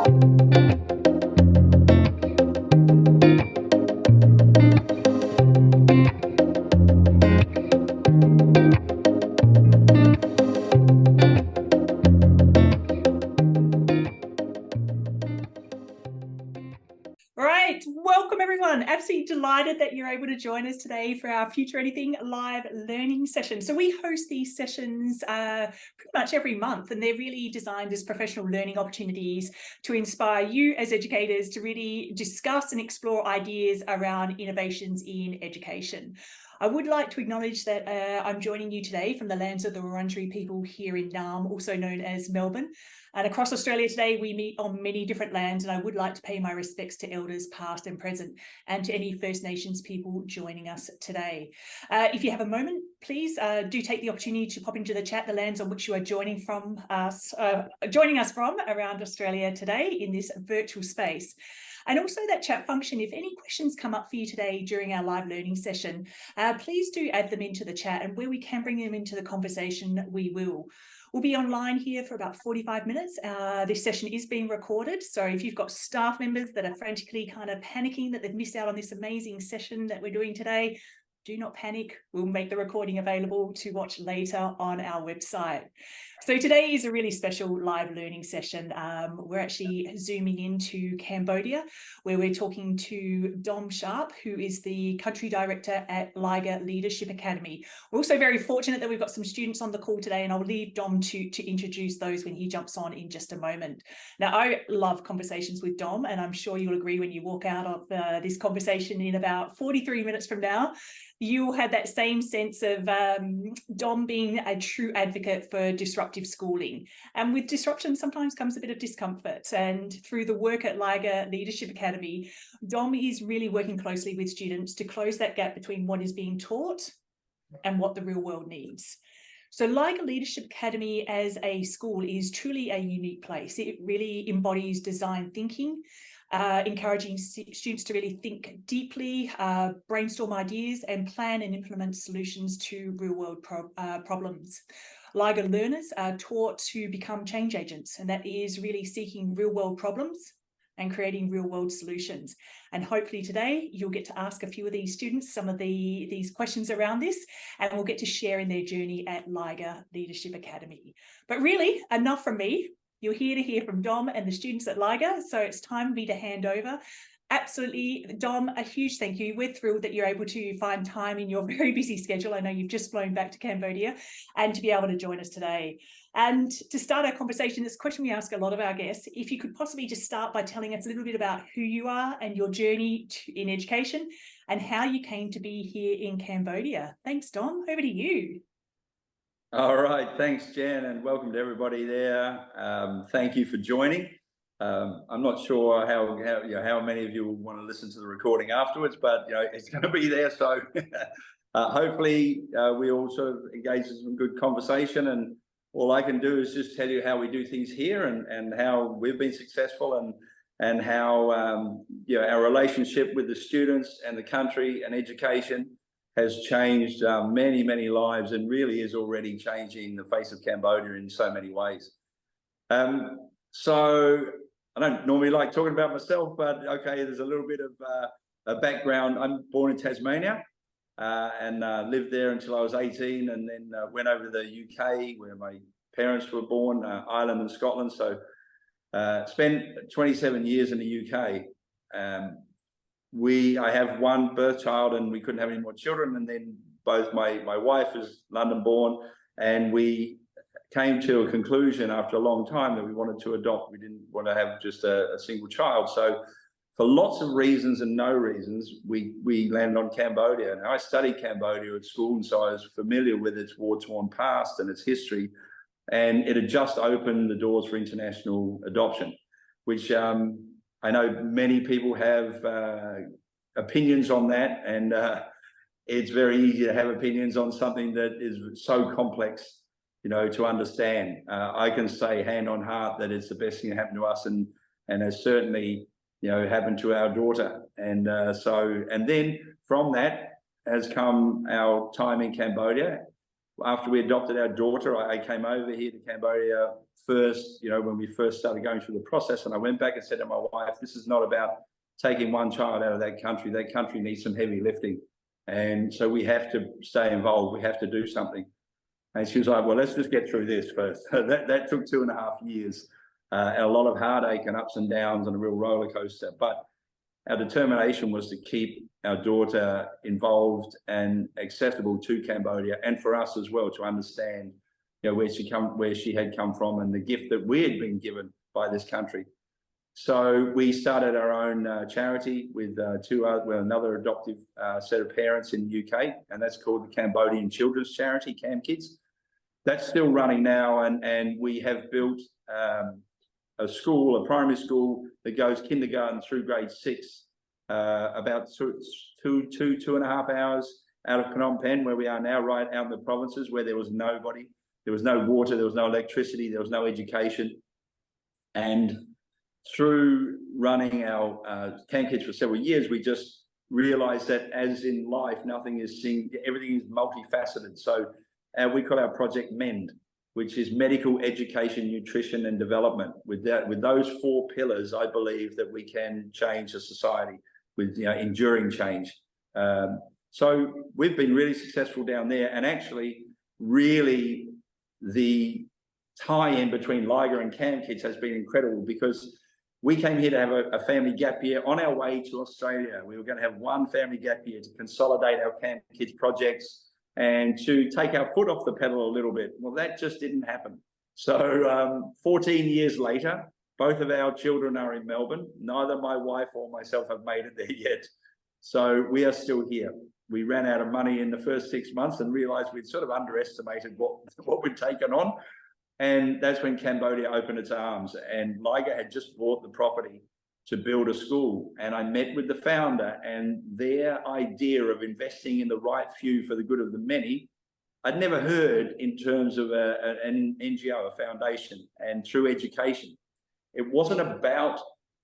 Right, welcome everyone. Absolutely delighted that you're able to join us today for our Future Anything live learning session. So we host these sessions pretty much every month, and they're really designed as professional learning opportunities to inspire you as educators to really discuss and explore ideas around innovations in education. I would like to acknowledge that I'm joining you today from the lands of the Wurundjeri people here in Naarm, also known as Melbourne. And across Australia today, we meet on many different lands, and I would like to pay my respects to elders past and present, and to any First Nations people joining us today. If you have a moment, please do take the opportunity to pop into the chat the lands on which you are joining us from around Australia today in this virtual space. And also that chat function, if any questions come up for you today during our live learning session, please do add them into the chat, and where we can bring them into the conversation, we will. We'll be online here for about 45 minutes. This session is being recorded, so if you've got staff members that are frantically kind of panicking that they've missed out on this amazing session that we're doing today, do not panic. We'll make the recording available to watch later on our website. So today is a really special live learning session. We're actually zooming into Cambodia, where we're talking to Dom Sharp, who is the country director at Liger Leadership Academy. We're also very fortunate that we've got some students on the call today, and I'll leave Dom to introduce those when he jumps on in just a moment. Now, I love conversations with Dom, and I'm sure you'll agree when you walk out of this conversation in about 43 minutes from now, you'll have that same sense of Dom being a true advocate for disruptive schooling. And with disruption sometimes comes a bit of discomfort. And through the work at Liger Leadership Academy, Dom is really working closely with students to close that gap between what is being taught and what the real world needs. So Liger Leadership Academy as a school is truly a unique place. It really embodies design thinking, encouraging students to really think deeply, brainstorm ideas, and plan and implement solutions to real-world problems. Liger learners are taught to become change agents, and that is really seeking real-world problems and creating real-world solutions. And hopefully today you'll get to ask a few of these students some of these questions around this, and we'll get to share in their journey at Liger Leadership Academy. But really, enough from me. You're here to hear from Dom and the students at Liger, so it's time for me to hand over. Absolutely, Dom, a huge thank you. We're thrilled that you're able to find time in your very busy schedule. I know you've just flown back to Cambodia, and to be able to join us today. And to start our conversation, this question we ask a lot of our guests, if you could possibly just start by telling us a little bit about who you are and your journey in education and how you came to be here in Cambodia. Thanks, Dom. Over to you. All right, thanks, Jen, and welcome to everybody there. Thank you for joining. I'm not sure how many of you will want to listen to the recording afterwards, but it's going to be there. So hopefully we all sort of engage in some good conversation. And all I can do is just tell you how we do things here and how we've been successful and how our relationship with the students and the country and education has changed many, many lives, and really is already changing the face of Cambodia in so many ways. So I don't normally like talking about myself, but okay, there's a little bit of a background. I'm born in Tasmania and lived there until I was 18, and then went over to the UK where my parents were born, Ireland and Scotland. So spent 27 years in the UK. I have one birth child, and we couldn't have any more children. And then both my wife is London born, and we came to a conclusion after a long time that we wanted to adopt. We didn't want to have just a single child. So for lots of reasons and no reasons, we landed on Cambodia. And I studied Cambodia at school, and so I was familiar with its war-torn past and its history. And it had just opened the doors for international adoption, which I know many people have opinions on that, and it's very easy to have opinions on something that is so complex, to understand. I can say hand on heart that it's the best thing that happened to us, and has certainly, happened to our daughter. And and then from that has come our time in Cambodia. after we adopted our daughter, I came over here to Cambodia first, you know, when we first started going through the process, and I went back and said to my wife, this is not about taking one child out of that country. That country needs some heavy lifting. And so we have to stay involved. We have to do something. And she was like, well, let's just get through this first. that took 2.5 years, and a lot of heartache and ups and downs and a real roller coaster. But our determination was to keep our daughter involved and accessible to Cambodia, and for us as well to understand, you know, where she had come from and the gift that we had been given by this country. So we started our own charity with another adoptive set of parents in the UK, and that's called the Cambodian Children's Charity, Cam Kids. That's still running now, and we have built a school, a primary school that goes kindergarten through grade 6, about 2.5 hours out of Phnom Penh, where we are now, right out in the provinces where there was nobody. There was no water, there was no electricity, there was no education. And through running our Cam Kids for several years, we just realized that, as in life, everything is multifaceted. So we call our project MEND, which is medical, education, nutrition, and development. With those 4 pillars, I believe that we can change a society with, you know, enduring change. So we've been really successful down there, and actually, really, the tie-in between Liger and Cam Kids has been incredible, because we came here to have a family gap year on our way to Australia. We were going to have one family gap year to consolidate our Cam Kids projects and to take our foot off the pedal a little bit. Well, that just didn't happen. So 14 years later, both of our children are in Melbourne. Neither my wife or myself have made it there yet. So we are still here. We ran out of money in the first 6 months and realized we'd sort of underestimated what we'd taken on. And that's when Cambodia opened its arms, and Liger had just bought the property to build a school. And I met with the founder, and their idea of investing in the right few for the good of the many, I'd never heard in terms of an NGO, a foundation, and through education. It wasn't about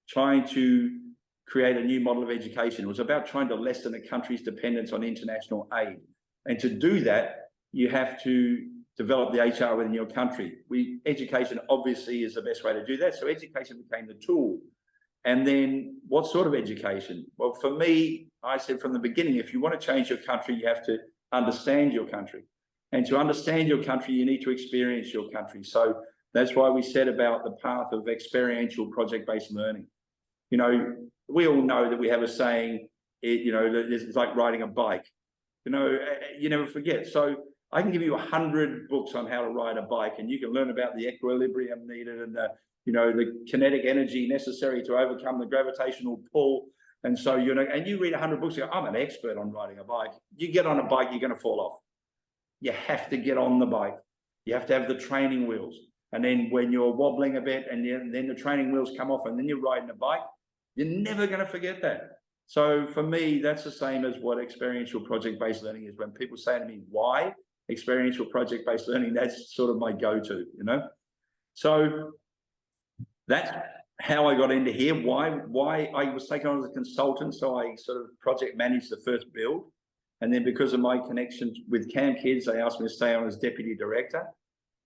trying to create a new model of education. It was about trying to lessen a country's dependence on international aid. And to do that, you have to develop the HR within your country. Education obviously is the best way to do that. So education became the tool. And then what sort of education? Well, for me, I said from the beginning, if you want to change your country, you have to understand your country. And to understand your country, you need to experience your country. So that's why we said about the path of experiential project-based learning. You know, we all know that we have a saying, you know, it's like riding a bike. You know, you never forget. So I can give you 100 books on how to ride a bike, and you can learn about the equilibrium needed and the, you know, the kinetic energy necessary to overcome the gravitational pull. And so, you know, and you read 100 books, you go, I'm an expert on riding a bike. You get on a bike, you're going to fall off. You have to get on the bike. You have to have the training wheels. And then when you're wobbling a bit and then the training wheels come off and then you're riding a bike, you're never going to forget that. So for me, that's the same as what experiential project-based learning is. When people say to me, why experiential project-based learning, that's sort of my go-to, you know? So that's how I got into here. Why I was taken on as a consultant. So I sort of project managed the first build. And then because of my connections with Cam Kids, they asked me to stay on as deputy director.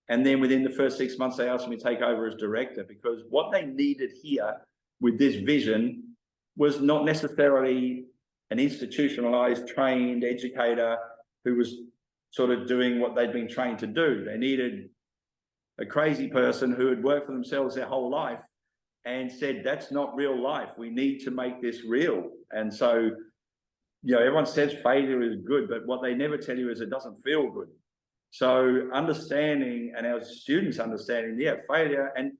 And then within the first 6 months, they asked me to take over as director, because what they needed here with this vision was not necessarily an institutionalized, trained educator who was sort of doing what they'd been trained to do. They needed a crazy person who had worked for themselves their whole life and said, that's not real life. We need to make this real. And so, you know, everyone says failure is good, but what they never tell you is it doesn't feel good. So understanding, and our students understanding, yeah, failure and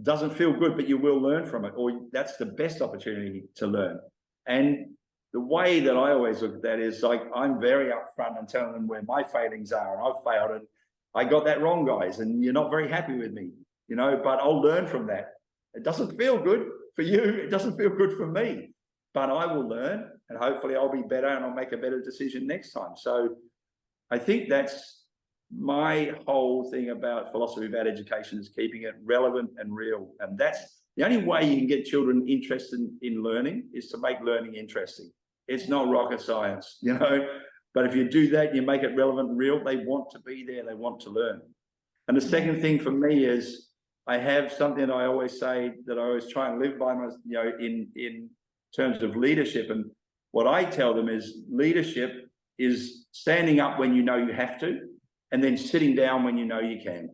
doesn't feel good, but you will learn from it, or that's the best opportunity to learn. And the way that I always look at that is like, I'm very upfront and telling them where my failings are, and I've failed and I got that wrong, guys, and you're not very happy with me, you know, but I'll learn from that. It doesn't feel good for you. It doesn't feel good for me, but I will learn, and hopefully I'll be better and I'll make a better decision next time. So I think that's my whole thing about philosophy about education, is keeping it relevant and real. And that's the only way you can get children interested in learning, is to make learning interesting. It's not rocket science, you know. But if you do that, you make it relevant and real, they want to be there, they want to learn. And the second thing for me is I have something that I always say that I always try and live by, in terms of leadership. And what I tell them is leadership is standing up when you know you have to, and then sitting down when you know you can.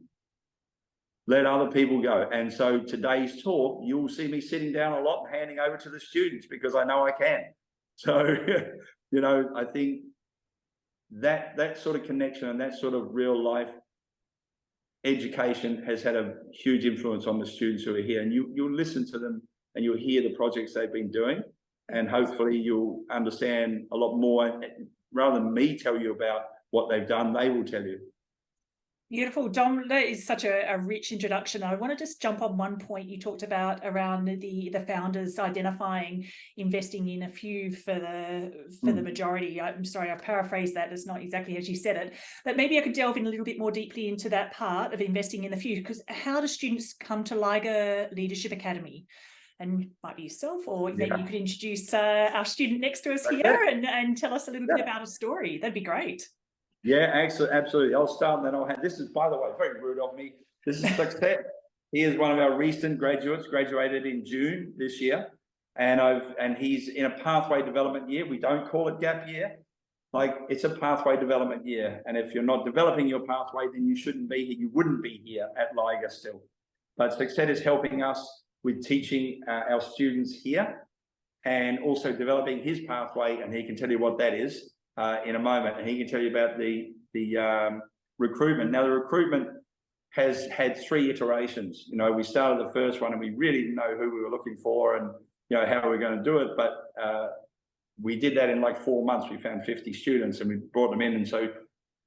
Let other people go. And so today's talk, you'll see me sitting down a lot and handing over to the students because I know I can. So, I think that sort of connection and that sort of real life education has had a huge influence on the students who are here. And you'll listen to them and you'll hear the projects they've been doing. And hopefully you'll understand a lot more. Rather than me tell you about what they've done, they will tell you. Beautiful, Dom. That is such a rich introduction. I want to just jump on one point you talked about around the founders identifying investing in a few for the majority. I'm sorry, I paraphrased that. It's not exactly as you said it, but maybe I could delve in a little bit more deeply into that part of investing in the few. Because how do students come to Liger Leadership Academy? And might be yourself, or maybe you could introduce our student next to us here and tell us a little bit about a story. That'd be great. Yeah, absolutely. I'll start and then I'll have, this is, by the way, very rude of me. This is Success. He is one of our recent graduates, graduated in June this year. And he's in a pathway development year. We don't call it gap year. Like, it's a pathway development year. And if you're not developing your pathway, then you shouldn't be here. You wouldn't be here at Liger still. But Success is helping us with teaching our students here and also developing his pathway. And he can tell you what that is in a moment, and he can tell you about the recruitment. Now, the recruitment has had 3 iterations. We started the first one and we really didn't know who we were looking for and how we were going to do it, but we did that in like 4 months. We found 50 students and we brought them in, and so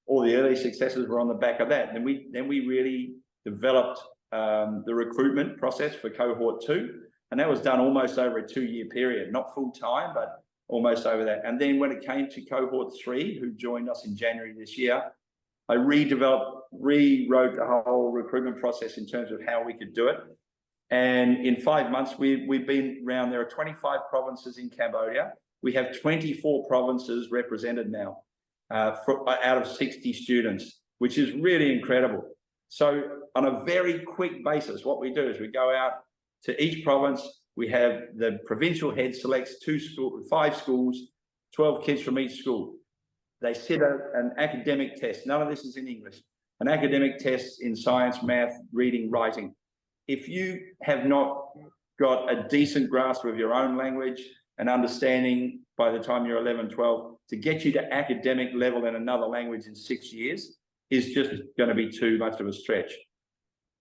all the early successes were on the back of that. Then we really developed the recruitment process for cohort 2, and that was done almost over a 2-year period, not full time, but almost over that. And then when it came to cohort 3, who joined us in January this year, I rewrote the whole recruitment process in terms of how we could do it. And in 5 months, we've been around. There are 25 provinces in Cambodia. We have 24 provinces represented now out of 60 students, which is really incredible. So on a very quick basis, what we do is we go out to each province. We have the provincial head selects 5 schools, 12 kids from each school. They sit an academic test. None of this is in English. An academic test in science, math, reading, writing. If you have not got a decent grasp of your own language and understanding by the time you're 11, 12, to get you to academic level in another language in 6 years is just going to be too much of a stretch.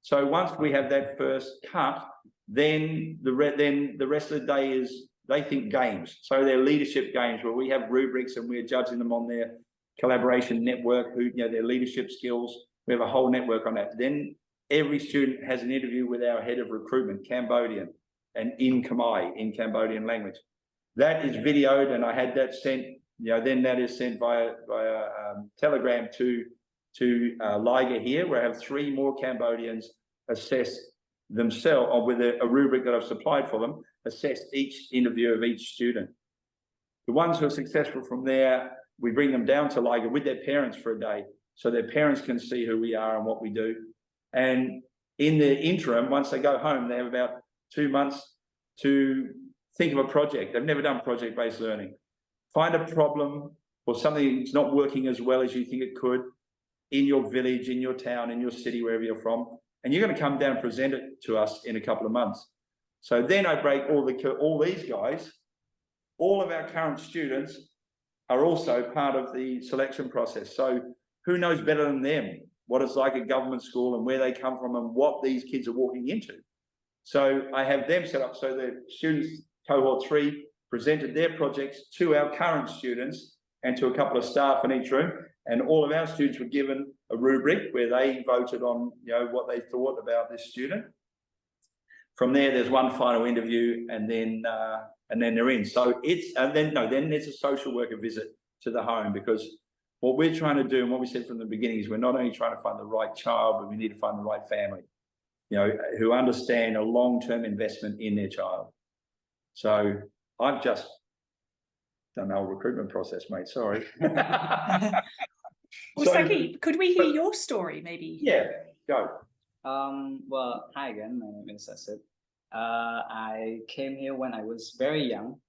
So once we have that first cut, then the rest of the day is, they think games. So they're leadership games where we have rubrics and we're judging them on their collaboration network, their leadership skills. We have a whole network on that. Then every student has an interview with our head of recruitment, Cambodian, and in Khmer, in Cambodian language. That is videoed, and I had that sent, then that is sent via Telegram to Liger here, where I have 3 more Cambodians assess themselves, or with a rubric that I've supplied for them, assess each interview of each student. The ones who are successful from there, we bring them down to Liger with their parents for a day, so their parents can see who we are and what we do. And in the interim, once they go home, they have about 2 months to think of a project. They've never done project-based learning. Find a problem or something that's not working as well as you think it could in your village, in your town, in your city, wherever you're from, and you're going to come down and present it to us in a couple of months. So then I break all these guys. All of our current students are also part of the selection process. So who knows better than them what it's like at government school and where they come from and what these kids are walking into. So I have them set up so the students, cohort 3, presented their projects to our current students and to a couple of staff in each room. And all of our students were given a rubric where they voted on, what they thought about this student. From there, there's one final interview, and then they're in. So then there's a social worker visit to the home, because what we're trying to do and what we said from the beginning is we're not only trying to find the right child, but we need to find the right family, who understand a long-term investment in their child. So I've just Done the whole recruitment process, mate. Sorry. Well, So- Saki, could we hear your story, maybe? Yeah, go. Well, hi again. My name is Asit. I came here when I was very young.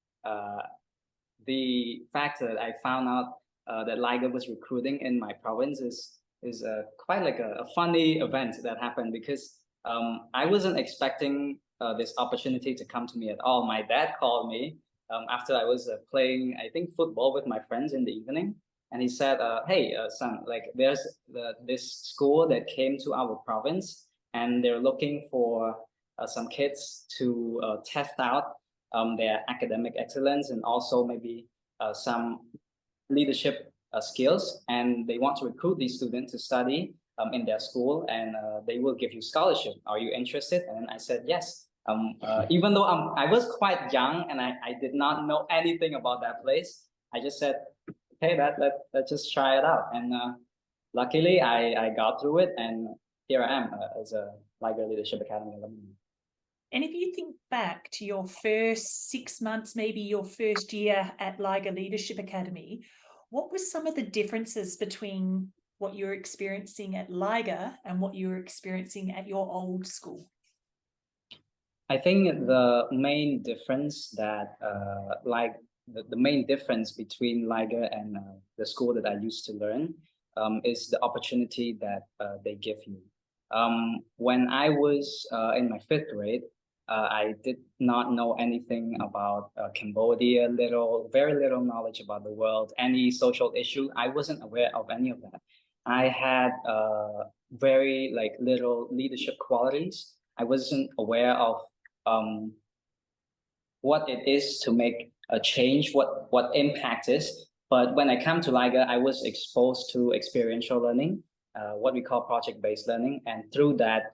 The fact that I found out that Liger was recruiting in my province is quite like a funny event that happened, because I wasn't expecting this opportunity to come to me at all. My dad called me after I was playing, I think, football with my friends in the evening. And he said, hey, son, like there's this school that came to our province and they're looking for some kids to test out their academic excellence and also maybe some leadership skills. And they want to recruit these students to study in their school, and they will give you scholarship. Are you interested? And I said, yes. Even though I was quite young and I did not know anything about that place, I just said, hey, let's just try it out. And luckily, I got through it, and here I am as a Liger Leadership Academy alumni. And if you think back to your first 6 months, maybe your first year at Liger Leadership Academy, what were some of the differences between what you're experiencing at Liger and what you were experiencing at your old school? I think the main difference that the main difference between Liger and the school that I used to learn is the opportunity that they give you. When I was in my 5th grade, I did not know anything about Cambodia, very little knowledge about the world, any social issue. I wasn't aware of any of that. I had very little leadership qualities. I wasn't aware of what it is to make a change, what impact is. But when I came to Liger, I was exposed to experiential learning, what we call project-based learning. And through that,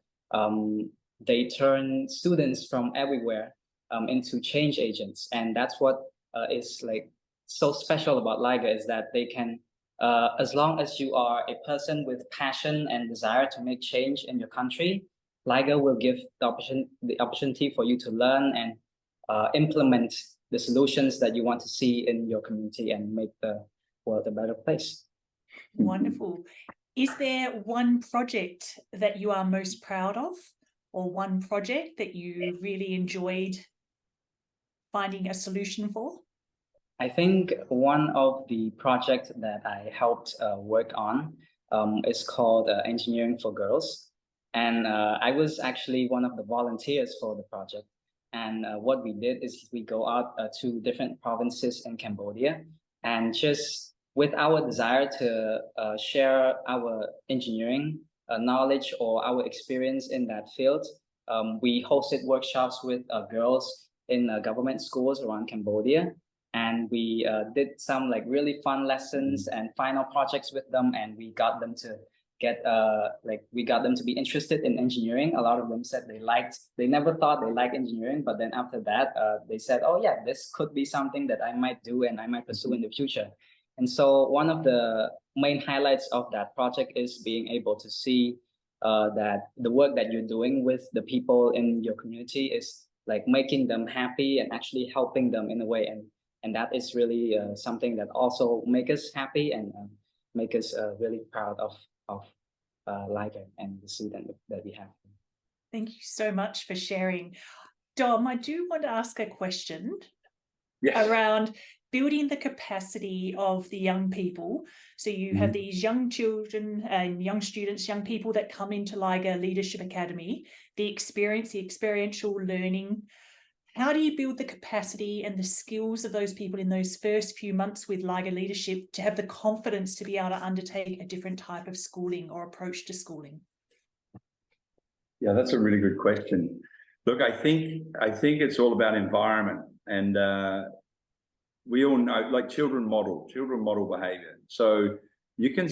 they turn students from everywhere into change agents. And that's what is so special about Liger, is that they can, as long as you are a person with passion and desire to make change in your country, Liger will give the opportunity for you to learn and implement the solutions that you want to see in your community and make the world a better place. Wonderful. Is there one project that you are most proud of, or one project that you really enjoyed finding a solution for? I think one of the projects that I helped work on is called Engineering for Girls. And I was actually one of the volunteers for the project. And what we did is we go out to different provinces in Cambodia, and just with our desire to share our engineering knowledge or our experience in that field, we hosted workshops with girls in government schools around Cambodia. And we did some really fun lessons and final projects with them, and we got them to be interested in engineering. A lot of them said they never thought they liked engineering, but then after that, they said, oh yeah, this could be something that I might do and I might pursue in the future. And so one of the main highlights of that project is being able to see that the work that you're doing with the people in your community is making them happy and actually helping them in a way. And that is really something that also makes us happy and make us really proud of Liger and the student that we have. Thank you so much for sharing. Dom, I do want to ask a question around building the capacity of the young people. So you have these young children and young students, young people that come into Liger Leadership Academy, the experiential learning. How do you build the capacity and the skills of those people in those first few months with Liger Leadership to have the confidence to be able to undertake a different type of schooling or approach to schooling? Yeah, that's a really good question. Look, I think it's all about environment, and we all know, children model behavior. So you can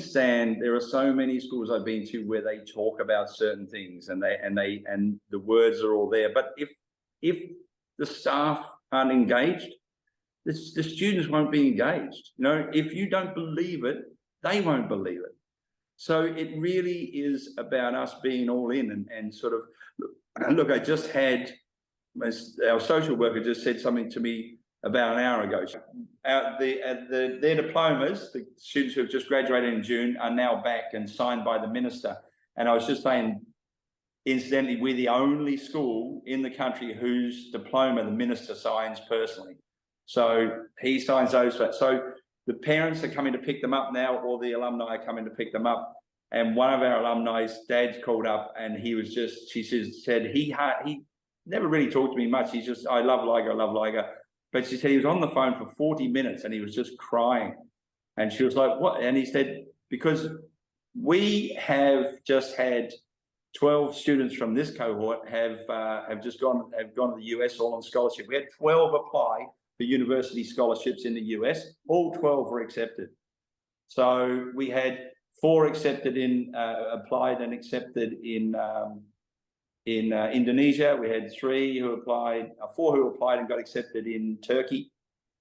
there are so many schools I've been to where they talk about certain things and the words are all there. But if the staff aren't engaged, the students won't be engaged. If you don't believe it, they won't believe it. So it really is about us being all in and sort of, look, I just had, our social worker just said something to me about an hour ago. their diplomas, the students who have just graduated in June, are now back and signed by the minister. And I was just saying, incidentally, we're the only school in the country whose diploma the minister signs personally. So he signs those. So the parents are coming to pick them up now, or the alumni are coming to pick them up. And one of our alumni's dad's called up, and he was just, she said he never really talked to me much. He's just, I love Liger, I love Liger. But she said he was on the phone for 40 minutes and he was just crying. And she was like, what? And he said, because we have just had 12 students from this cohort have gone to the US all on scholarship. We had 12 apply for university scholarships in the US. All 12 were accepted. So we had 4 accepted applied and accepted in Indonesia. We had 3 who applied, 4 who applied and got accepted in Turkey.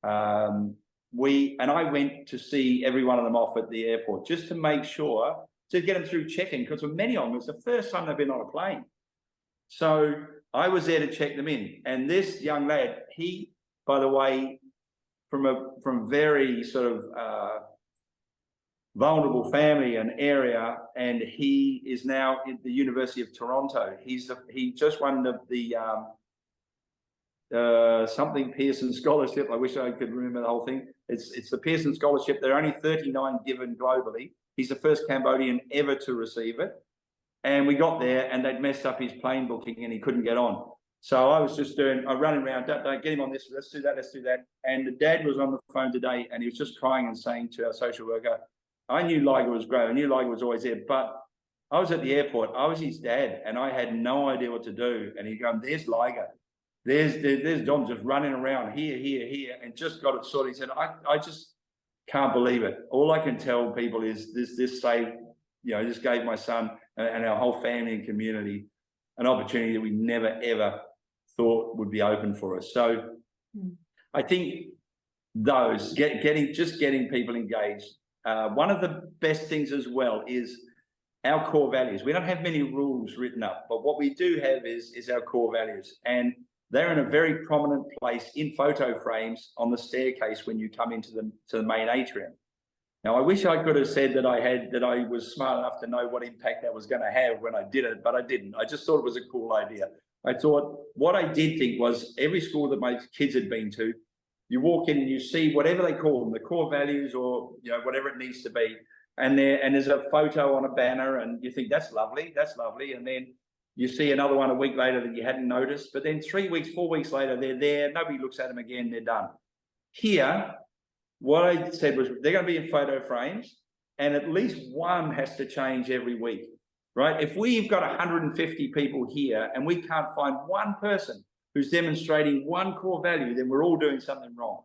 And I went to see every one of them off at the airport just to make sure, to get them through checking, because for many of them, it was the first time they've been on a plane. So I was there to check them in. And this young lad, he, by the way, from very sort of vulnerable family and area, and he is now at the University of Toronto. He just won the something Pearson Scholarship. I wish I could remember the whole thing. It's the Pearson Scholarship. There are only 39 given globally. He's the first Cambodian ever to receive it. And we got there and they'd messed up his plane booking and he couldn't get on. So I was just running around, don't get him on this, let's do that, let's do that. And the dad was on the phone today and he was just crying and saying to our social worker, I knew Liger was great, I knew Liger was always there, but I was at the airport, I was his dad and I had no idea what to do. And he's going, there's Liger. There's Dom just running around here, and just got it sorted. He said, I just can't believe it. All I can tell people is this saved, this gave my son and our whole family and community an opportunity that we never ever thought would be open for us. So I think those getting people engaged. One of the best things as well is our core values. We don't have many rules written up, but what we do have is our core values, and they're in a very prominent place in photo frames on the staircase when you come into the main atrium. Now, I wish I could have said that I was smart enough to know what impact that was going to have when I did it, but I didn't. I just thought it was a cool idea. I thought what I did think was every school that my kids had been to, you walk in and you see whatever they call them, the core values or whatever it needs to be, and there's a photo on a banner, and you think that's lovely, and then you see another one a week later that you hadn't noticed, but then 3 weeks, 4 weeks later, they're there, nobody looks at them again, they're done. Here, what I said was they're going to be in photo frames, and at least one has to change every week, right? If we've got 150 people here and we can't find one person who's demonstrating one core value, then we're all doing something wrong.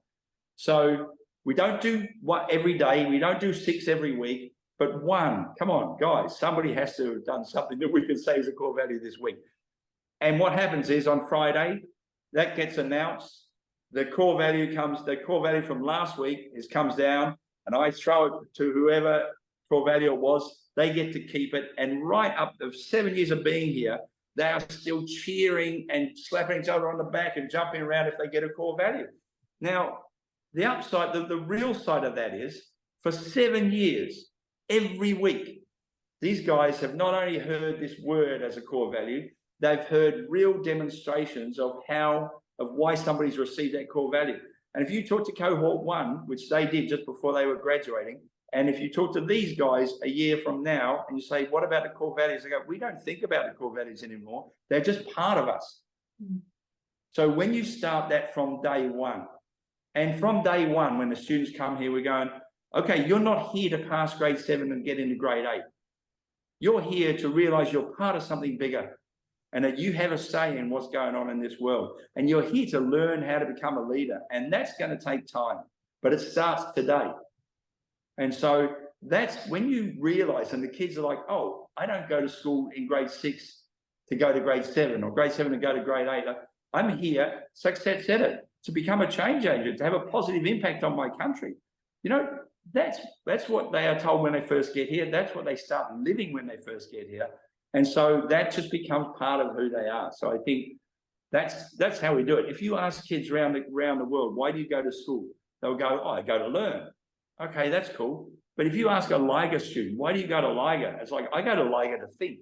So we don't do one every day, we don't do 6 every week, but one. Come on, guys, somebody has to have done something that we can say is a core value this week. And what happens is on Friday, that gets announced. The core value from last week comes down, and I throw it to whoever core value it was. They get to keep it. And right up to 7 years of being here, they are still cheering and slapping each other on the back and jumping around if they get a core value. Now, the upside, the real side of that is, for 7 years, every week, these guys have not only heard this word as a core value, they've heard real demonstrations of why somebody's received that core value. And if you talk to cohort 1, which they did just before they were graduating, and if you talk to these guys a year from now and you say, what about the core values? They go, we don't think about the core values anymore. They're just part of us. So when you start that from day one, and from day one, when the students come here, we're going, okay, you're not here to pass grade 7 and get into grade 8. You're here to realize you're part of something bigger and that you have a say in what's going on in this world. And you're here to learn how to become a leader. And that's going to take time, but it starts today. And so that's when you realize, and the kids are like, oh, I don't go to school in grade 6 to go to grade 7 or grade 7 to go to grade 8. I'm here, Success said it, to become a change agent, to have a positive impact on my country. That's what they are told when they first get here. That's what they start living when they first get here. And so that just becomes part of who they are. So I think that's how we do it. If you ask kids around the world, why do you go to school? they'll go, oh, I go to learn. Okay, that's cool. But if you ask a Liger student, why do you go to Liger? It's like, I go to Liger to think.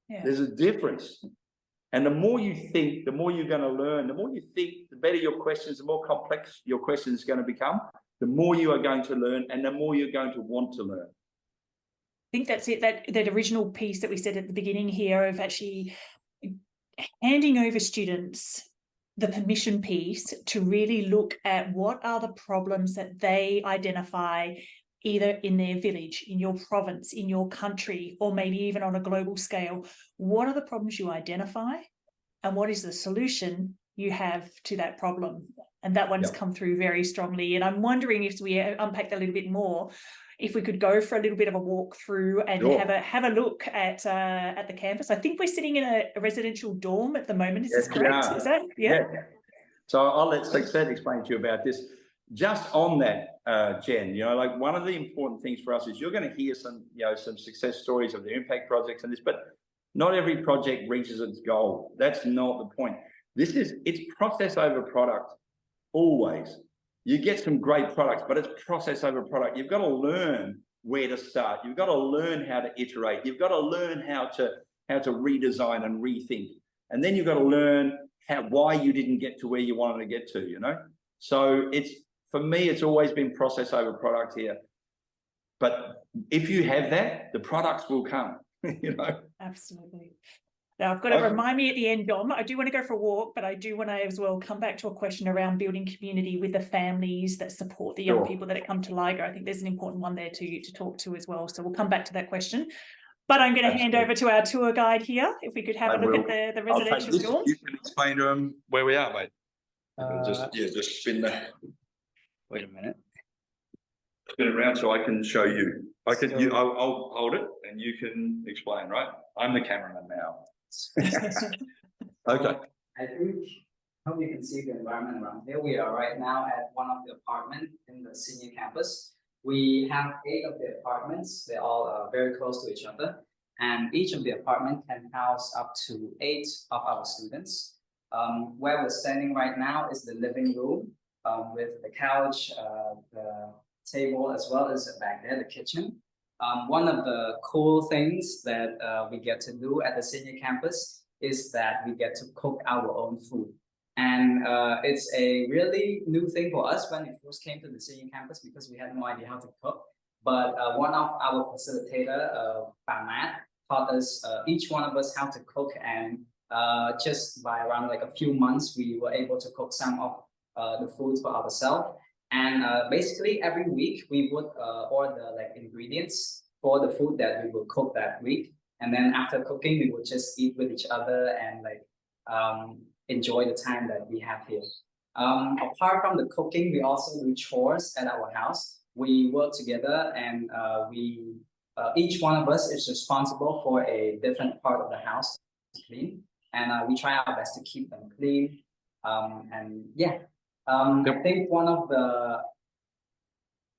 Yeah. There's a difference. And the more you think, the more you're going to learn. The more you think, the better your questions, the more complex your questions are going to become, the more you are going to learn, and the more you're going to want to learn. I think that's it, that original piece that we said at the beginning here of actually handing over students the permission piece to really look at what are the problems that they identify either in their village, in your province, in your country, or maybe even on a global scale. What are the problems you identify and what is the solution you have to that problem? And that one's come through very strongly. And I'm wondering if we unpack that a little bit more, if we could go for a little bit of a walk through and have a look at the campus. I think we're sitting in a residential dorm at the moment. Is this correct? Is that So I'll let Sexette explain to you about this. Just on that, Jen, you know, like one of the important things for us is you're going to hear some, you know, some success stories of the impact projects and this, but not every project reaches its goal. That's not the point. It's process over product, always. You get some great products, but it's process over product. You've got to learn where to start. You've got to learn how to iterate. You've got to learn how to redesign and rethink. And then you've got to learn why you didn't get to where you wanted to get to, you know? So for me, it's always been process over product here. But if you have that, the products will come, you know? Absolutely. Now, I've got to remind me at the end, Dom, I do want to go for a walk, but I do want to as well come back to a question around building community with the families that support the young people that come to Liger. I think there's an important one there to talk to as well. So we'll come back to that question. But I'm going to hand over to our tour guide here. If we could have a look at the residential dorms. You can explain to them where we are, mate. Just spin that. Wait a minute. Spin it around so I can show you. I'll hold it and you can explain, right? I'm the cameraman now. Okay. I hope you can see the environment around here. We are right now at one of the apartments in the senior campus. We have 8 of the apartments. They're all very close to each other. And each of the apartments can house up to 8 of our students. Where we're standing right now is the living room with the couch, the table, as well as back there, the kitchen. One of the cool things that we get to do at the senior campus is that we get to cook our own food. And it's a really new thing for us when we first came to the senior campus because we had no idea how to cook. But one of our facilitator, Matt, taught us, each one of us, how to cook. And just by around like a few months, we were able to cook some of the foods for ourselves. And basically every week we would order like ingredients for the food that we will cook that week. And then after cooking, we would just eat with each other and like enjoy the time that we have here. Apart from the cooking, we also do chores at our house. We work together and each one of us is responsible for a different part of the house to clean. And we try our best to keep them clean. I think one of the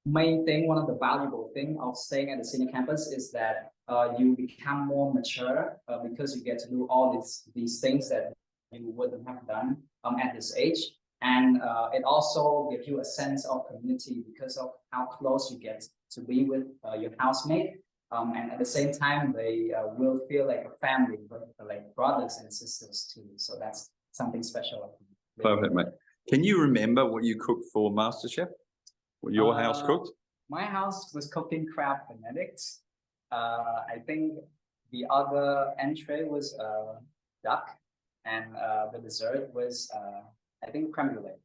one of the valuable thing of staying at the senior campus is that you become more mature because you get to do all these things that you wouldn't have done at this age. And it also gives you a sense of community because of how close you get to be with your housemate. And at the same time, they will feel like a family, like brothers and sisters too. So that's something special. Perfect, mate. Can you remember what you cooked for MasterChef? What your house cooked? My house was cooking crab benedicts. I think the other entree was duck, and the dessert was I think creme brulee.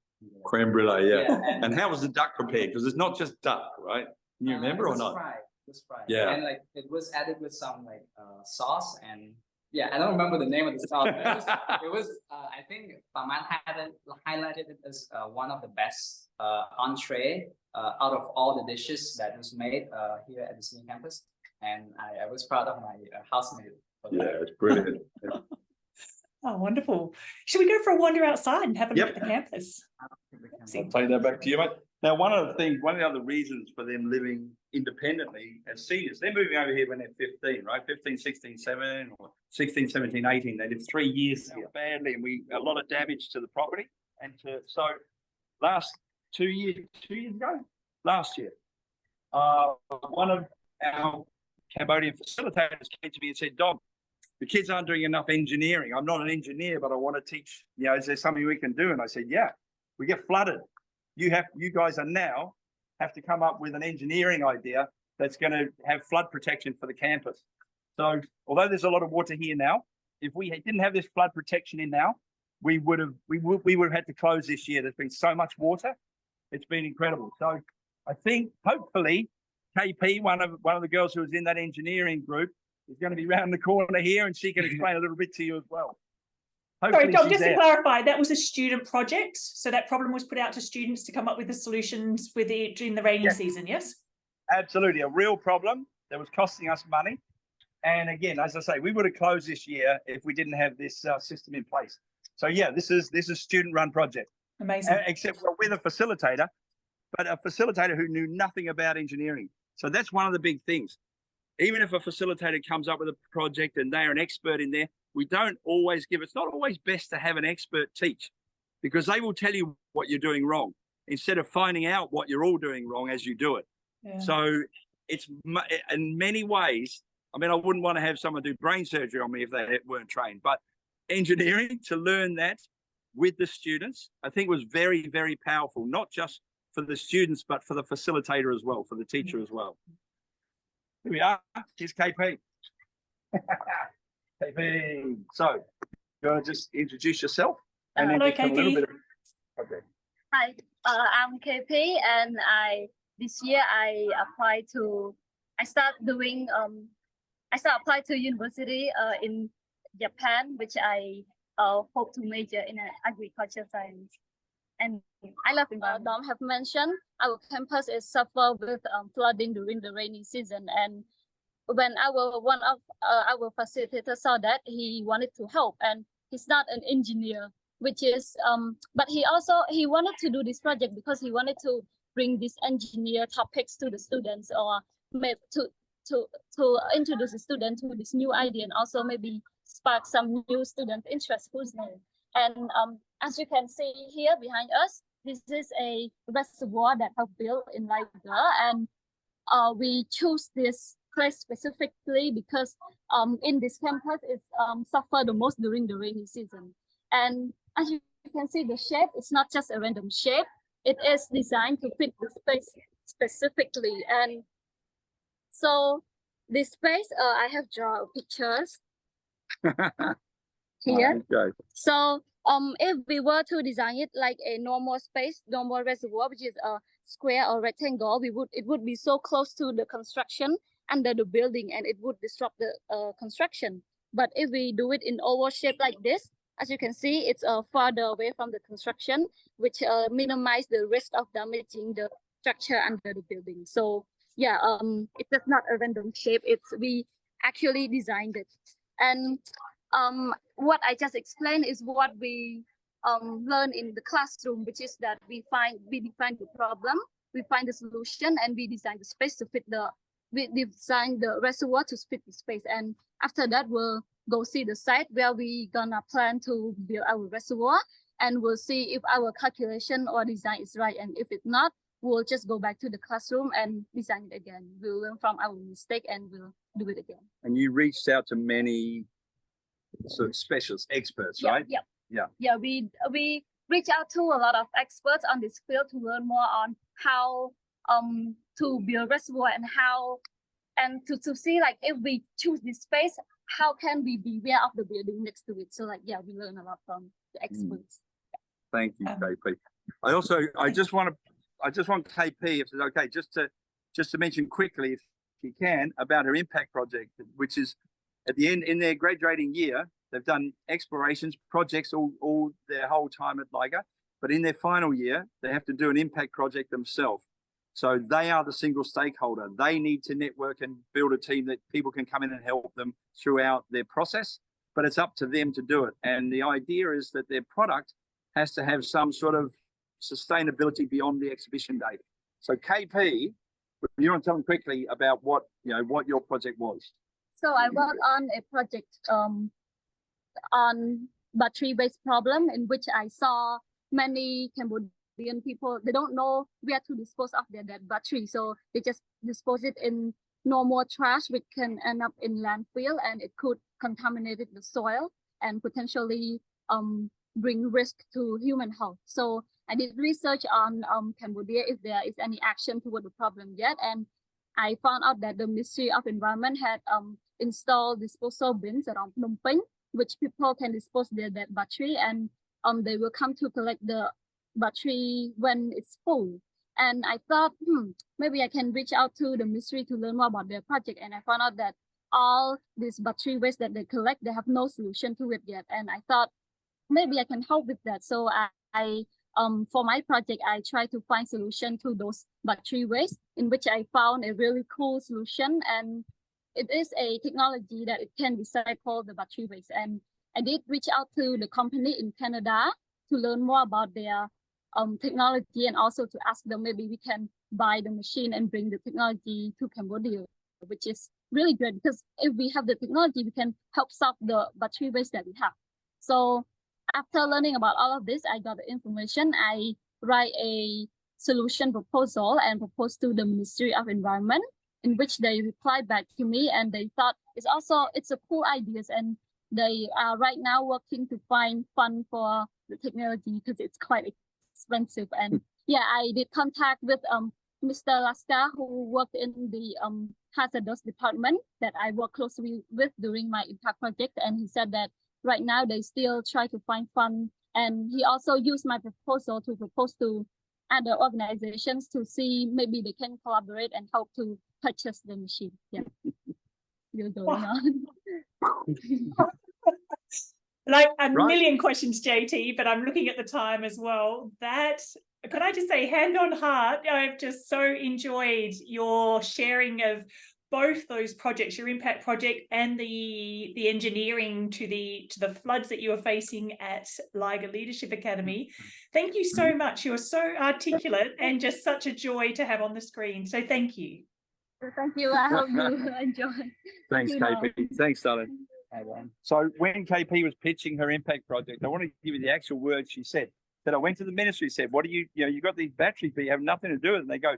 Creme brulee, yeah. And how was the duck prepared? Because it's not just duck, right? Can you remember or not? It was fried. Yeah. And like it was added with some like sauce and. Yeah, I don't remember the name of the sauce. It was I think Faman had highlighted it as one of the best entree out of all the dishes that was made here at the senior campus. And I was proud of my housemate. Yeah, it's brilliant. Oh, wonderful. Should we go for a wander outside and have a look at the campus? I'll take that back to you, mate. Now, one of the other reasons for them living independently as seniors, they're moving over here when they're 15, right? 15, 16, 17, or 16, 17, 18. They did 3 years here badly, and a lot of damage to the property. And so last 2 years ago, last year. One of our Cambodian facilitators came to me and said, Dom, the kids aren't doing enough engineering. I'm not an engineer, but I want to teach, is there something we can do? And I said, yeah, we get flooded. You guys are now have to come up with an engineering idea that's going to have flood protection for the campus. So although there's a lot of water here now, if we didn't have this flood protection in now, we would have had to close this year. There's been so much water. It's been incredible. So I think hopefully KP, one of the girls who was in that engineering group, is going to be round the corner here, and she can explain a little bit to you as well. Sorry, Dom, just to clarify, that was a student project. So that problem was put out to students to come up with the solutions during the rainy season, yes? Absolutely, a real problem that was costing us money. And again, as I say, we would have closed this year if we didn't have this system in place. So yeah, this is a student-run project. Amazing. Except we're the facilitator, but a facilitator who knew nothing about engineering. So that's one of the big things. Even if a facilitator comes up with a project and they're an expert in there, we don't always it's not always best to have an expert teach, because they will tell you what you're doing wrong instead of finding out what you're all doing wrong as you do it. Yeah. So it's in many ways, I mean, I wouldn't want to have someone do brain surgery on me if they weren't trained, but engineering, to learn that with the students, I think was very, very powerful, not just for the students, but for the facilitator as well, for the teacher as well. Here we are. Here's KP. KP. So, you want to just introduce yourself? And hello, KP. Okay. Hi, I'm KP, and this year I start apply to university in Japan, which I hope to major in agriculture science. And I love environment. Dom have mentioned our campus is suffer with flooding during the rainy season, and when one of our facilitators saw that, he wanted to help, and he's not an engineer, which is but he wanted to do this project because he wanted to bring these engineer topics to the students, or to introduce the student to this new idea, and also maybe spark some new student interest, who's known. And as you can see here behind us, this is a reservoir that I've built in Liger, and we choose this place specifically because in this campus it suffer the most during the rainy season. And as you can see, the shape is not just a random shape; it is designed to fit the space specifically. And so this space, I have drawn pictures here. Okay. So if we were to design it like a normal space, normal reservoir, which is a square or rectangle, it would be so close to the construction under the building, and it would disrupt the construction. But if we do it in oval shape like this, as you can see, it's farther away from the construction, which minimize the risk of damaging the structure under the building. So yeah, it's just not a random shape. We actually designed it. And what I just explained is what we learn in the classroom, which is that we define the problem, we find the solution, and we design the space to fit we design the reservoir to fit the space. And after that, we'll go see the site where we gonna plan to build our reservoir, and we'll see if our calculation or design is right. And if it's not, we'll just go back to the classroom and design it again. We'll learn from our mistake and we'll do it again. And you reached out to many sort of specialists, experts, right? Yeah. We reach out to a lot of experts on this field to learn more on how to build reservoir, and to see, like, if we choose this space, how can we be aware of the building next to it? So like, yeah, we learn a lot from the experts. Thank you, KP. I just want KP, if it's okay, just to mention quickly, if you can, about her impact project, which is at the end in their graduating year. They've done explorations projects all their whole time at Liger, but in their final year, they have to do an impact project themselves. So they are the single stakeholder. They need to network and build a team that people can come in and help them throughout their process, but it's up to them to do it. And the idea is that their product has to have some sort of sustainability beyond the exhibition date. So KP, you want to tell them quickly about what your project was? So I worked on a project on battery-based problem, in which I saw many Cambodian Cambodian people, they don't know where to dispose of their dead battery. So they just dispose it in normal trash, which can end up in landfill, and it could contaminate the soil and potentially bring risk to human health. So I did research on Cambodia if there is any action toward the problem yet, and I found out that the Ministry of Environment had installed disposal bins around Phnom Penh, which people can dispose their dead battery, and they will come to collect the battery when it's full. And I thought, maybe I can reach out to the ministry to learn more about their project. And I found out that all this battery waste that they collect, they have no solution to it yet. And I thought maybe I can help with that. So I for my project, I try to find solution to those battery waste, in which I found a really cool solution. And it is a technology that it can recycle the battery waste. And I did reach out to the company in Canada to learn more about their technology, and also to ask them maybe we can buy the machine and bring the technology to Cambodia, which is really good, because if we have the technology, we can help solve the battery waste that we have. So after learning about all of this, I got the information. I write a solution proposal and proposed to the Ministry of Environment, in which they replied back to me, and they thought it's a cool ideas, and they are right now working to find fund for the technology because it's quite expensive. And yeah, I did contact with Mr. Laska, who worked in the hazardous department that I work closely with during my impact project, and he said that right now they still try to find fund, and he also used my proposal to propose to other organizations to see maybe they can collaborate and help to purchase the machine. Yeah, you're going on. Like a million questions, JT, but I'm looking at the time as well. That, could I just say, hand on heart, I've just so enjoyed your sharing of both those projects, your impact project and the engineering to the floods that you were facing at Liger Leadership Academy. Thank you so much. You're so articulate and just such a joy to have on the screen. So thank you. Thank you. I hope you enjoy. Thanks, KP. Thanks, darling. So when KP was pitching her impact project, I want to give you the actual words she said. That I went to the ministry, said, "What do you got these batteries, but you have nothing to do with it." And they go,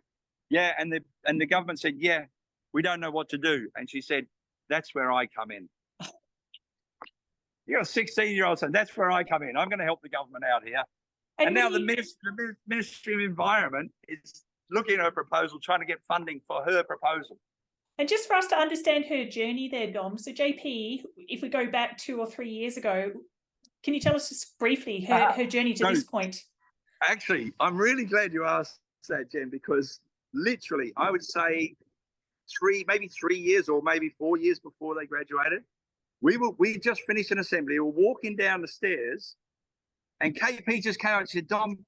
"Yeah," and the government said, "Yeah, we don't know what to do." And she said, "That's where I come in." You got a 16-year-old son. That's where I come in. I'm going to help the government out here. And now the Ministry of Environment is looking at her proposal, trying to get funding for her proposal. And just for us to understand her journey there, Dom. So JP, if we go back 2 or 3 years ago, can you tell us just briefly her journey to this point? Actually, I'm really glad you asked that, Jen, because literally, I would say maybe 3 years or maybe 4 years before they graduated, we just finished an assembly. We were walking down the stairs, and KP just came out and said, "Dom,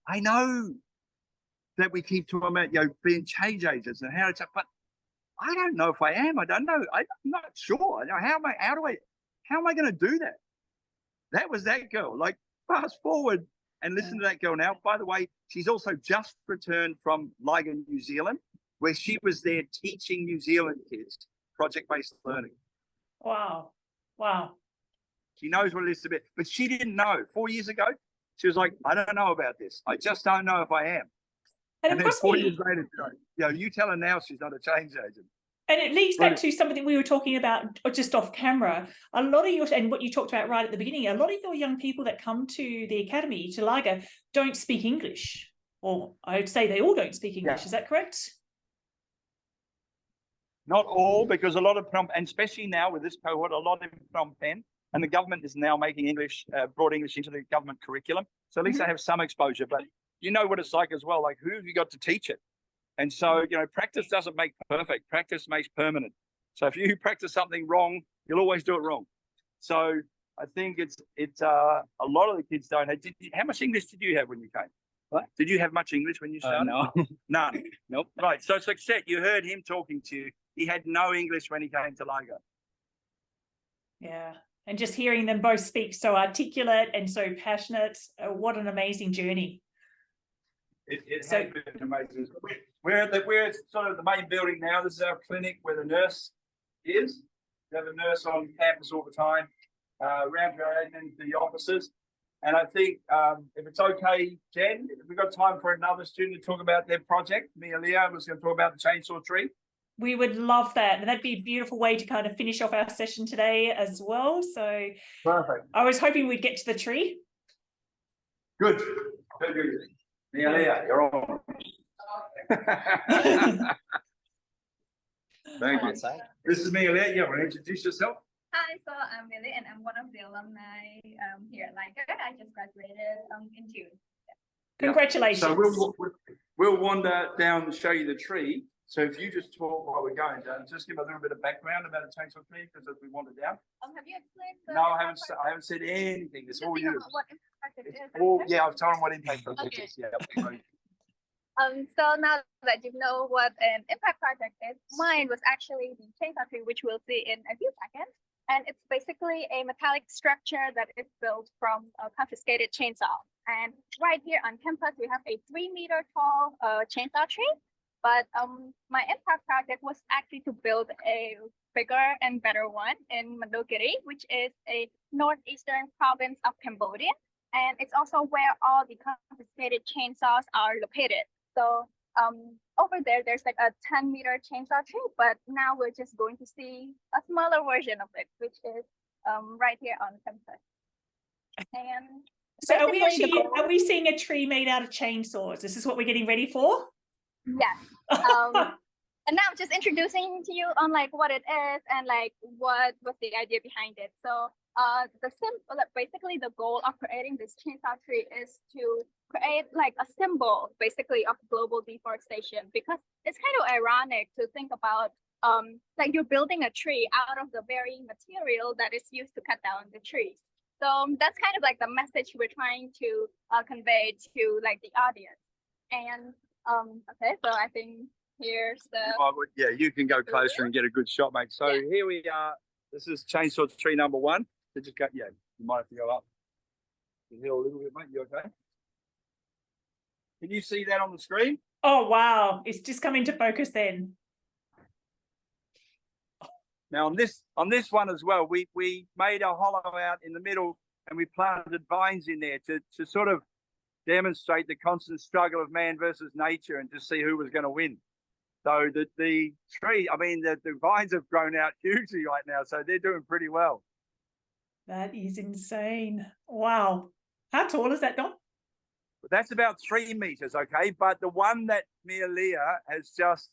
I know that we keep talking about being change agents and how it's, but I don't know if I am. I don't know. I'm not sure. How am I going to do that?" That was that girl. Like, fast forward and listen to that girl now. By the way, she's also just returned from Liger, New Zealand, where she was there teaching New Zealand kids project-based learning. Wow. She knows what it is to be, but she didn't know. 4 years ago, she was like, "I don't know about this. I just don't know if I am." And then 4 years later, you tell her now she's not a change agent. And it leads back to something we were talking about just off camera. A lot of and what you talked about right at the beginning, a lot of your young people that come to the academy, to Liger, don't speak English. Or I'd say they all don't speak English. Yeah. Is that correct? Not all, because a lot of and especially now with this cohort, a lot of Phnom Penh, and the government is now making English, brought English into the government curriculum. So at least they have some exposure, but you know what it's like as well. Like, who have you got to teach it? And so, practice doesn't make perfect. Practice makes permanent. So if you practice something wrong, you'll always do it wrong. So I think it's a lot of the kids don't have. How much English did you have when you came? What? Did you have much English when you started? No. None. Nope. Right. So Success, you heard him talking to you. He had no English when he came to Liger. Yeah. And just hearing them both speak so articulate and so passionate, what an amazing journey. It has been amazing. We're sort of the main building now. This is our clinic where the nurse is. We have a nurse on campus all the time, around the offices. And I think if it's okay, Jen, if we've got time for another student to talk about their project, me and Leah was going to talk about the chainsaw tree. We would love that. And that'd be a beautiful way to kind of finish off our session today as well. So Perfect. I was hoping we'd get to the tree. Good. Good. Me and Leah, you're on. Thank you. This is me and Leah. You want to introduce yourself? Hi, so I'm Millie and I'm one of the alumni here at Liger. I just graduated in June. Congratulations. So we'll wander down and show you the tree. So if you just talk while we're going down, just give a little bit of background about the chainsaw tree, because as we wander down. Have you explained? No, I haven't said anything. It's all you. What impact it is. Yeah, I've told them what impact project is. Yeah. So now that you know what an impact project is, mine was actually the chainsaw tree, which we'll see in a few seconds. And it's basically a metallic structure that is built from a confiscated chainsaw. And right here on campus, we have a 3-meter tall chainsaw tree. But my impact project was actually to build a bigger and better one in Mandogiri, which is a northeastern province of Cambodia. And it's also where all the confiscated chainsaws are located. So over there, there's like a 10-meter chainsaw tree, but now we're just going to see a smaller version of it, which is right here on campus. And so are we seeing a tree made out of chainsaws? This is what we're getting ready for? Yes. And now I'm just introducing to you on like what it is and like what was the idea behind it. So basically the goal of creating this chainsaw tree is to create like a symbol basically of global deforestation, because it's kind of ironic to think about like you're building a tree out of the very material that is used to cut down the trees. So that's kind of like the message we're trying to convey to like the audience. And okay, so I think here's the yeah, you can go closer and get a good shot, mate. So yeah. Here we are. This is chainsaw tree number 1. So just go, yeah, you might have to go up the hill a little bit, mate. You okay? Can you see that on the screen? Oh wow, it's just coming to focus then. Now on this one as well, we made a hollow out in the middle and we planted vines in there to sort of demonstrate the constant struggle of man versus nature and to see who was going to win. So the tree, I mean, the vines have grown out hugely right now, so they're doing pretty well. That is insane. Wow. How tall is that, Dom? That's about 3 meters, okay? But the one that me and Leah has just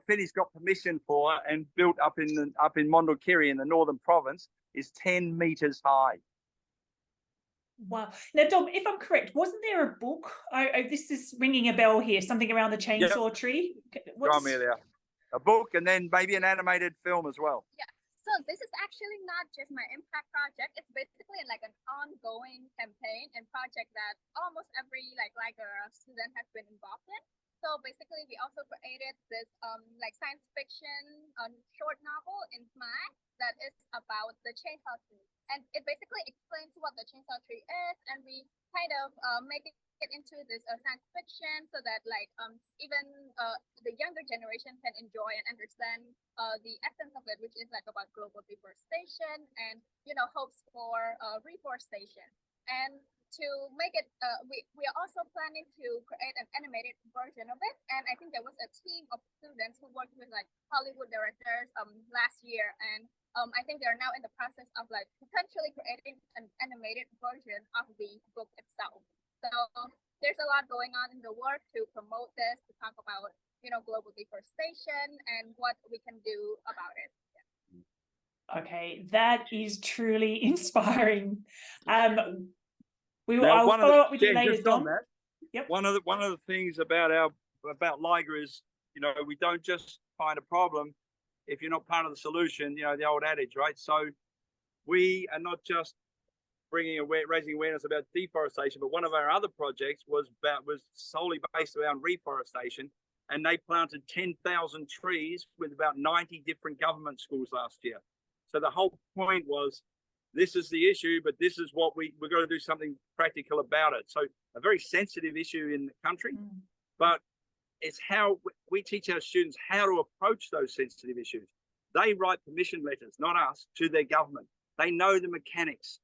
finished, got permission for, and built up in Mondulkiri in the northern province is 10 meters high. Wow. Now, Dom, if I'm correct, wasn't there a book? This is ringing a bell here, something around the chainsaw tree. Go on, Leah. A book and then maybe an animated film as well. Yeah. So this is actually not just my impact project. It's basically like an ongoing campaign and project that almost every Liger student has been involved in. So basically, we also created this like science fiction short novel in Khmer that is about the chainsaw tree, and it basically explains what the chainsaw tree is, and we kind of make it into this science fiction so that like even the younger generation can enjoy and understand the essence of it, which is like about global deforestation and hopes for reforestation. And to make it, we are also planning to create an animated version of it. And I think there was a team of students who worked with like Hollywood directors last year, and I think they're now in the process of like potentially creating an animated version of the book itself. So there's a lot going on in the work to promote this, to talk about global deforestation and what we can do about it. Yeah. Okay, that is truly inspiring. I'll follow up with you later, Dom. Yep. One of the things about Liger is, we don't just find a problem if you're not part of the solution. The old adage, right? So we are not just raising awareness about deforestation, but one of our other projects was solely based around reforestation, and they planted 10,000 trees with about 90 different government schools last year. So the whole point was, this is the issue, but this is what we've got to do something practical about it. So a very sensitive issue in the country, but it's how we teach our students how to approach those sensitive issues. They write permission letters, not us, to their government. They know the mechanics.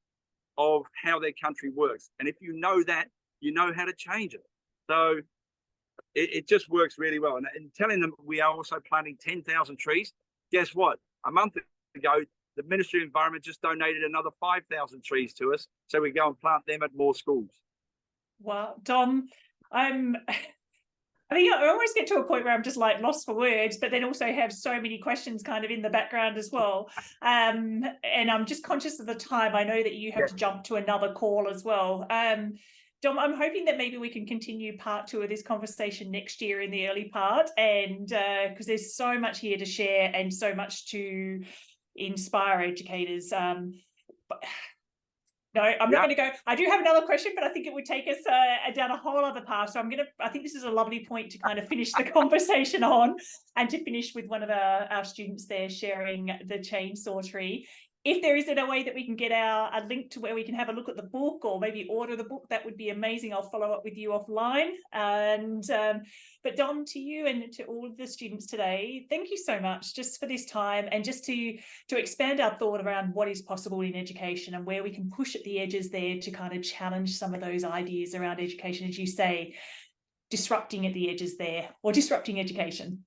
of how their country works. And if you know that, you know how to change it. So it just works really well. And telling them we are also planting 10,000 trees. Guess what? A month ago, the Ministry of Environment just donated another 5,000 trees to us, so we go and plant them at more schools. Well, Dom, I think I always get to a point where I'm just like lost for words, but then also have so many questions kind of in the background as well. And I'm just conscious of the time. I know that you have to jump to another call as well. Dom, I'm hoping that maybe we can continue part 2 of this conversation next year in the early part, and because there's so much here to share and so much to inspire educators. But no, I'm not going to go. I do have another question, but I think it would take us down a whole other path. So I think this is a lovely point to kind of finish the conversation on, and to finish with one of our students there sharing the chainsaw tree. If there isn't a way that we can get a link to where we can have a look at the book, or maybe order the book, that would be amazing. I'll follow up with you offline. And but Dom, to you and to all of the students today, thank you so much just for this time, and just to expand our thought around what is possible in education and where we can push at the edges there to kind of challenge some of those ideas around education, as you say, disrupting at the edges there, or disrupting education.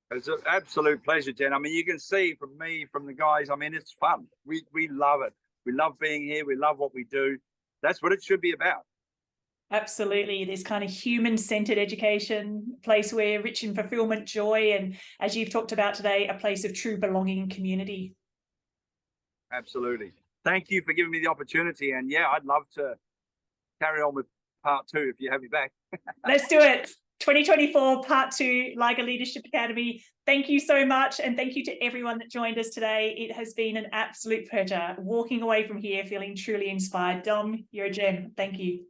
It's an absolute pleasure, Jen. I mean, you can see from me, from the guys, I mean, it's fun. We love it. We love being here. We love what we do. That's what it should be about. Absolutely. This kind of human-centered education, place where rich in fulfillment, joy, and as you've talked about today, a place of true belonging and community. Absolutely. Thank you for giving me the opportunity. And yeah, I'd love to carry on with part 2 if you have me back. Let's do it. 2024 part 2 Liger Leadership Academy. Thank you so much, and thank you to everyone that joined us today. It has been an absolute pleasure walking away from here feeling truly inspired. Dom, you're a gem. Thank you.